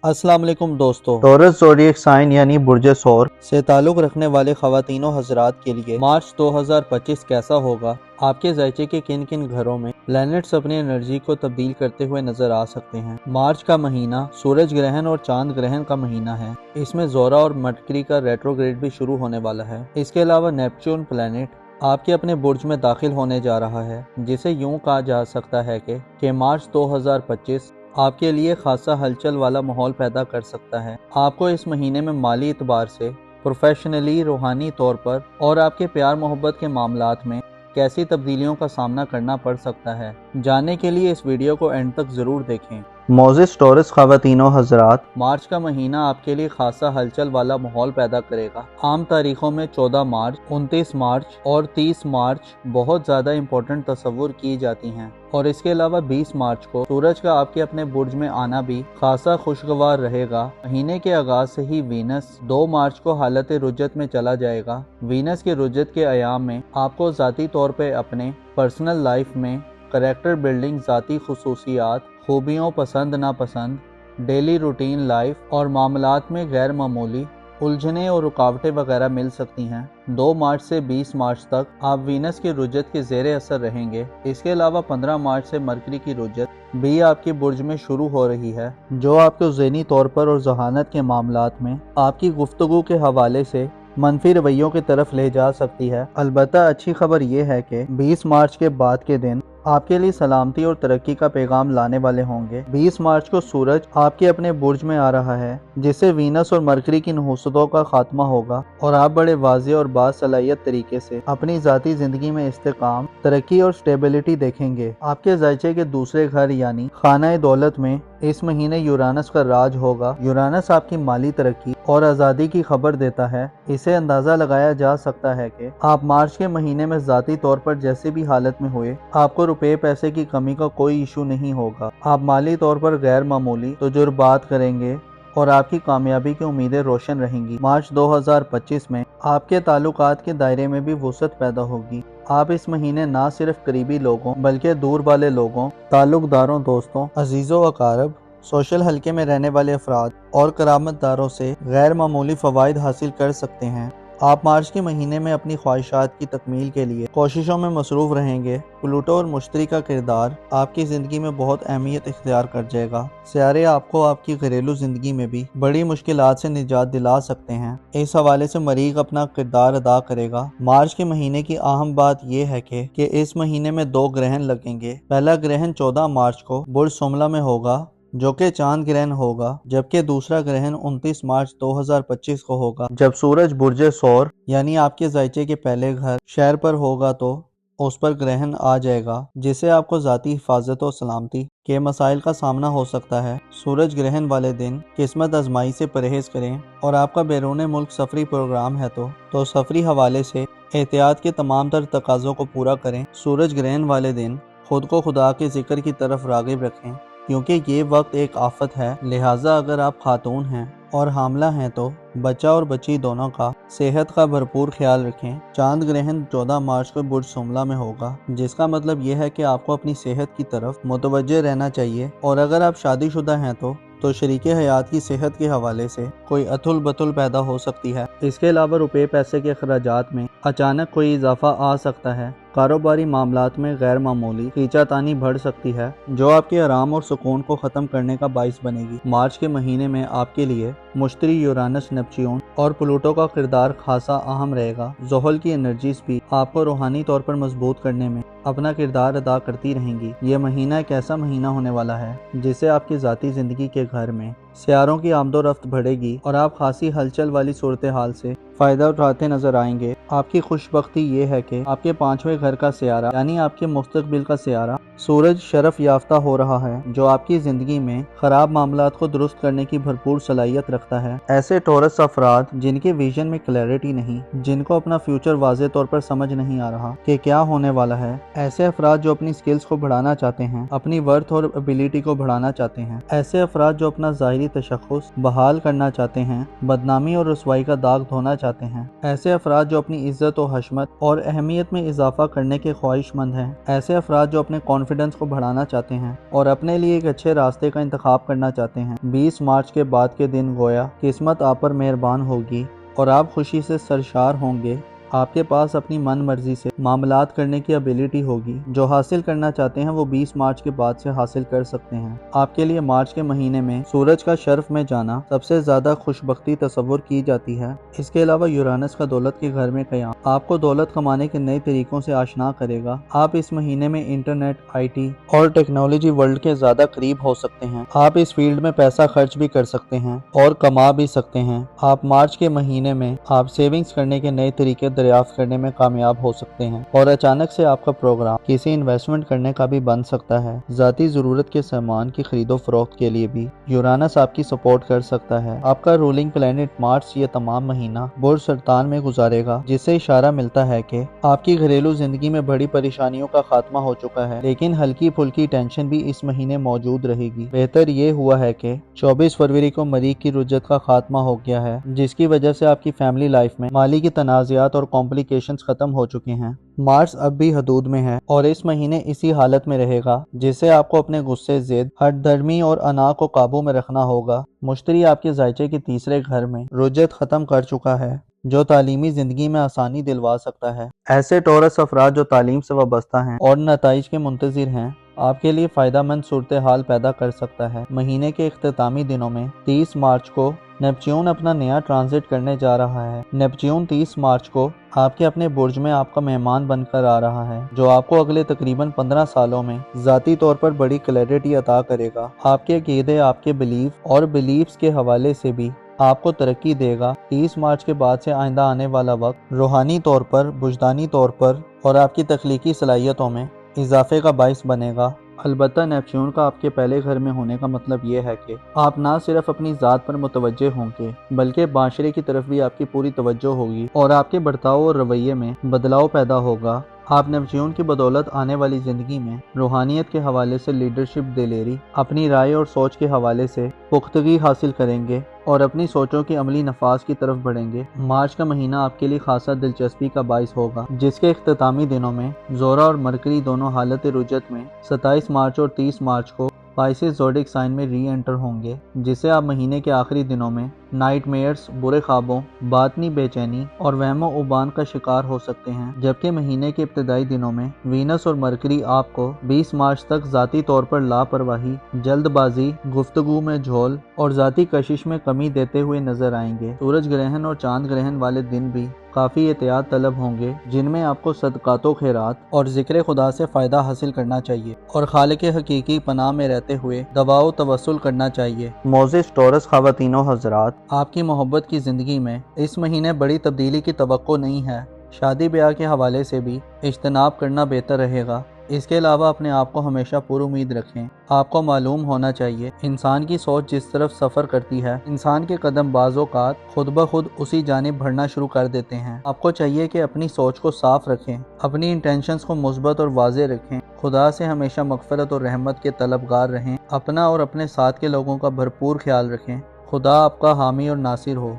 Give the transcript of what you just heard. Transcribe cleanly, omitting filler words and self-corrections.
अस्सलाम वालेकुम दोस्तों। टॉरस ज़ोडिएक साइन यानी बुर्ज सौर से ताल्लुक़ रखने वाले ख़वातीनो हज़रात के लिए मार्च 2025 कैसा होगा? आपके ज़ायचे के किन किन घरों में प्लैनेट्स अपनी एनर्जी को तब्दील करते हुए नजर आ सकते हैं? मार्च का महीना सूरज ग्रहण और चांद ग्रहण का महीना है। इसमें ज़ोरा और मरकरी का रेट्रोग्रेड भी शुरू होने वाला है। इसके अलावा नेपच्यून प्लैनेट आपके अपने बुर्ज में दाखिल होने जा रहा है, जिसे यूं कहा जा सकता है कि मार्च 2025 आपके लिए खासा हलचल वाला माहौल पैदा कर सकता है। आपको इस महीने में माली एतबार से, प्रोफेशनली, रूहानी तौर पर और आपके प्यार मोहब्बत के मामलात में कैसी तब्दीलियों का सामना करना पड़ सकता है, जानने के लिए इस वीडियो को एंड तक ज़रूर देखें। मोज़िस टॉरस ख़वातीनो हज़रात, मार्च का महीना आपके लिए खासा हलचल वाला माहौल पैदा करेगा। आम तारीखों में 14 मार्च, 29 मार्च और 30 मार्च बहुत ज़्यादा इम्पोर्टेंट तस्वुर की जाती हैं, और इसके अलावा 20 मार्च को सूरज का आपके अपने बुर्ज में आना भी खासा खुशगवार रहेगा। महीने के आगाज से ही वीनस 2 मार्च को हालत रुजत में चला जाएगा। वीनस के रुजत के अयाम में आपको ज़ाती तौर पे अपने पर्सनल लाइफ में करैक्टर बिल्डिंग, ज़ाती खुसूसियात, खूबियों, पसंद नापसंद, डेली रूटीन लाइफ और मामलात में गैर मामूली उलझने और रुकावटें वगैरह मिल सकती हैं। 2 मार्च से 20 मार्च तक आप वीनस की रुजत के ज़ेरे असर रहेंगे। इसके अलावा 15 मार्च से मरकरी की रुजत भी आपके बुर्ज में शुरू हो रही है, जो आपको ज़हनी तौर पर और जहानत के मामलात में आपकी गुफ्तगू के हवाले से मनफी रवैयों की तरफ ले जा सकती है। अलबत्ता अच्छी खबर यह है कि 20 मार्च के बाद के दिन आपके लिए सलामती और तरक्की का पैगाम लाने वाले होंगे। 20 मार्च को सूरज आपके अपने बुर्ज में आ रहा है, जिससे वीनस और मरकरी की नहुसतों का खात्मा होगा और आप बड़े वाज़े और बासलाहियत तरीके से अपनी ज़ाती ज़िंदगी में इस्तेकाम, तरक्की और स्टेबिलिटी देखेंगे। आपके ज़ायचे के दूसरे घर यानी खाना दौलत में इस महीने यूरानस का राज होगा। यूरानस आपकी माली तरक्की और आज़ादी की खबर देता है। इसे अंदाज़ा लगाया जा सकता है कि आप मार्च के महीने में ज़ाती तौर पर जैसी भी हालत में हुए, आपको रुपए पैसे की कमी का कोई इशू नहीं होगा। आप माली तौर पर गैर मामूली तजुर्बात करेंगे और आपकी कामयाबी की उम्मीदें रोशन रहेंगी। मार्च 2025 में आपके ताल्लुकात के दायरे में भी वुसअत पैदा होगी। आप इस महीने ना सिर्फ करीबी लोगों बल्कि दूर वाले लोगों, ताल्लुकदारों, दोस्तों, अजीज़ों अकारब, सोशल हल्के में रहने वाले अफराद और करामतदारों से गैर मामूली फ़वाइद हासिल कर सकते हैं। आप मार्च के महीने में अपनी ख्वाहिशात की तकमील के लिए कोशिशों में मसरूफ़ रहेंगे। प्लूटो और मुश्तरी का किरदार आपकी ज़िंदगी में बहुत अहमियत इख्तियार कर जाएगा। सियारे आपको आपकी घरेलू ज़िंदगी में भी बड़ी मुश्किलात से निजात दिला सकते हैं। इस हवाले से मरीख अपना किरदार अदा करेगा। मार्च के महीने की अहम बात यह है कि इस महीने में 2 ग्रहण लगेंगे। पहला ग्रहण 14 मार्च को बुर्ज सुमला में होगा, जो कि चांद ग्रहण होगा, जबकि दूसरा ग्रहण 29 मार्च 2025 को होगा, जब सूरज बुर्ज सौर यानी आपके ज़ायचे के पहले घर शहर पर होगा तो उस पर ग्रहण आ जाएगा, जिससे आपको ज़ाती हिफाजत और सलामती के मसाइल का सामना हो सकता है। सूरज ग्रहण वाले दिन किस्मत आजमाई से परहेज करें, और आपका बैरून मुल्क सफरी प्रोग्राम है तो सफरी हवाले से एहतियात के तमाम तर तकाज़ों को पूरा करें। सूरज ग्रहण वाले दिन खुद को खुदा के जिक्र की तरफ राग़िब रखें, क्योंकि ये वक्त एक आफत है। लिहाजा अगर आप खातून हैं और हामला हैं तो बच्चा और बच्ची दोनों का सेहत का भरपूर ख्याल रखें। चांद ग्रहण 14 मार्च को बुर्ज सुमला में होगा, जिसका मतलब यह है कि आपको अपनी सेहत की तरफ मुतवज्जे रहना चाहिए। और अगर आप शादीशुदा हैं तो शरीके हयात की सेहत के हवाले से कोई अतुल बतुल पैदा हो सकती है। इसके अलावा रुपए पैसे के अखराजात में अचानक कोई इजाफा आ सकता है। कारोबारी मामलात में गैर मामूली खींचातानी बढ़ सकती है, जो आपके आराम और सुकून को ख़त्म करने का बाइस बनेगी। मार्च के महीने में आपके लिए मुश्तरी, यूरानस, नेपच्यून और प्लूटो का किरदार खासा अहम रहेगा। ज़ोहल की एनर्जीज भी आपको रूहानी तौर पर मजबूत करने में अपना किरदार अदा करती रहेंगी। ये महीना एक ऐसा महीना होने वाला है जिससे आपकी ज़ाती ज़िंदगी के घर में सियारों की आमदोरफ्त बढ़ेगी और आप खासी हलचल वाली सूरत हाल से फ़ायदा उठाते नजर आएंगे। आपकी खुशबख्ती ये है कि आपके 5वें घर का सियारा यानी आपके मुस्तकबिल का सियारा सूरज शरफ याफ्ता हो रहा है, जो आपकी ज़िंदगी में ख़राब मामलात को दुरुस्त करने की भरपूर सलाहियत रखता है। ऐसे टॉरस अफराद जिनके विजन में क्लैरिटी नहीं, जिनको अपना फ्यूचर वाज़े तौर पर समझ नहीं आ रहा कि क्या होने वाला है, ऐसे अफराद जो अपनी स्किल्स को बढ़ाना चाहते हैं, अपनी वर्थ और एबिलिटी को बढ़ाना चाहते हैं, ऐसे अफराद जो अपना ज़ाहिरी सरकारी तशख़्ख़ुस बहाल करना चाहते हैं, बदनामी और रुसवाई का दाग धोना चाहते हैं। ऐसे अफराद जो अपनी इज्जत और हशमत और अहमियत में इजाफा करने के ख्वाहिशमंद हैं। ऐसे अफराद जो अपने कॉन्फिडेंस को बढ़ाना चाहते हैं और अपने लिए एक अच्छे रास्ते का इंतखाब करना चाहते हैं। 20 मार्च के बाद के दिन गोया किस्मत आप पर मेहरबान होगी और आप खुशी से सरशार होंगे। आपके पास अपनी मन मर्जी से मामलात करने की एबिलिटी होगी। जो हासिल करना चाहते हैं वो 20 मार्च के बाद से हासिल कर सकते हैं। आपके लिए मार्च के महीने में सूरज का शर्फ में जाना सबसे ज्यादा खुशबख्ती तस्वुर की जाती है। इसके अलावा यूरानस का दौलत के घर में क़याम आपको दौलत कमाने के नए तरीकों से आशना करेगा। आप इस महीने में इंटरनेट, IT और टेक्नोलॉजी वर्ल्ड के ज्यादा करीब हो सकते हैं। आप इस फील्ड में पैसा खर्च भी कर सकते हैं और कमा भी सकते हैं। आप मार्च के महीने में आप सेविंग्स करने के नए तरीके दरियाफ्त करने में कामयाब हो सकते हैं और अचानक से आपका प्रोग्राम किसी इन्वेस्टमेंट करने का भी बन सकता है। ज़ाती ज़रूरत के सामान की खरीदो फरोख्त के लिए भी यूरानस आपकी सपोर्ट कर सकता है। आपका रूलिंग प्लेनेट मार्च ये तमाम महीना बुर्ज सरतान में गुजारेगा, जिससे इशारा मिलता है कि आपकी घरेलू जिंदगी में बड़ी परेशानियों का खात्मा हो चुका है, लेकिन हल्की फुल्की टेंशन भी इस महीने मौजूद रहेगी। बेहतर ये हुआ है कि 24 फरवरी को मरीख की रुज्जत का खात्मा हो गया है, जिसकी वजह से आपकी फैमिली लाइफ में माली की तनाज़ात और कॉम्प्लिकेशंस खत्म हो चुके हैं। मार्च अब भी हदूद में है और इस महीने इसी हालत में रहेगा, जिससे आपको अपने गुस्से, जिद, हठधर्मी और अना को काबू में रखना होगा। मुश्तरी आपके जायचे के तीसरे घर में रुज्जत खत्म कर चुका है, जो तालीमी जिंदगी में आसानी दिलवा सकता है। ऐसे टॉरस अफराद जो तालीम से वाबस्ता हैं और नताइज के मुंतजिर हैं, आपके लिए फ़ायदामंद सूरत हाल पैदा कर सकता है। महीने के इख्तितामी दिनों में 30 मार्च को नेपच्यून अपना नया ट्रांजिट करने जा रहा है। नेपच्यून 30 मार्च को आपके अपने बुर्ज में आपका मेहमान बनकर आ रहा है, जो आपको अगले तकरीबन 15 सालों में ज़ाती तौर पर बड़ी क्लैरिटी अता करेगा। आपके अकीदे, आपके बिलीफ और बिलीफ्स के हवाले से भी आपको तरक्की देगा। 30 मार्च के बाद से आइंदा आने वाला वक्त रूहानी तौर पर, बुजदानी तौर पर और आपकी तख्लीकी सलाहियतों में इजाफे का बाइस बनेगा। अलबत्ता नेपच्यून का आपके पहले घर में होने का मतलब ये है कि आप ना सिर्फ अपनी ज़ात पर मुतवज्जे होंगे, बल्कि माशरे की तरफ भी आपकी पूरी तवज्जो होगी और आपके बर्ताव और रवैये में बदलाव पैदा होगा। आप नेपच्यून की बदौलत आने वाली ज़िंदगी में रूहानियत के हवाले से लीडरशिप, दिलेरी, अपनी राय और सोच के हवाले से पुख्तगी हासिल करेंगे और अपनी सोचों की अमली नफाज की तरफ बढ़ेंगे। मार्च का महीना आपके लिए खासा दिलचस्पी का बाइस होगा, जिसके इख्तितामी दिनों में ज़ोरा और मरकरी दोनों हालत रुजत में 27 मार्च और 30 मार्च को पाइसेस ज़ोडिक साइन में री एंटर होंगे, जिससे आप महीने के आखिरी दिनों में नाइटमेयर्स, बुरे ख्वाबों, बातनी बेचैनी और वहमो उबान का शिकार हो सकते हैं। जबकि महीने के इब्तदाई दिनों में वीनस और मरकरी आपको 20 मार्च तक ज़ाती तौर पर लापरवाही, जल्दबाजी, गुफ्तगू में झोल और ज़ाती कशिश में कमी देते हुए नजर आएंगे। सूरज ग्रहण और चांद ग्रहण वाले दिन भी काफ़ी एहतियात तलब होंगे, जिनमें आपको सदकातो खैरात और जिक्र खुदा से फ़ायदा हासिल करना चाहिए और खालिक हकीकी पनाह में रहते हुए दवाओ तवस्सुल करना चाहिए। मोज़िस टॉरस ख़वातीनो हज़रात, आपकी मोहब्बत की ज़िंदगी में इस महीने बड़ी तब्दीली की तवक्को नहीं है। शादी ब्याह के हवाले से भी इज्तनाब करना बेहतर रहेगा। इसके अलावा अपने आप को हमेशा पुरुमीद रखें। आपको मालूम होना चाहिए, इंसान की सोच जिस तरफ सफ़र करती है, इंसान के कदम बाज़-औक़ात खुद ब खुद उसी जानिब बढ़ना शुरू कर देते हैं। आपको चाहिए कि अपनी सोच को साफ रखें, अपनी इंटेंशंस को मुस्बत और वाज़े रखें, खुदा से हमेशा मग़फ़िरत और रहमत के तलबगार रहें, अपना और अपने साथ के लोगों का भरपूर ख्याल रखें। खुदा आपका हामी और नासिर हो।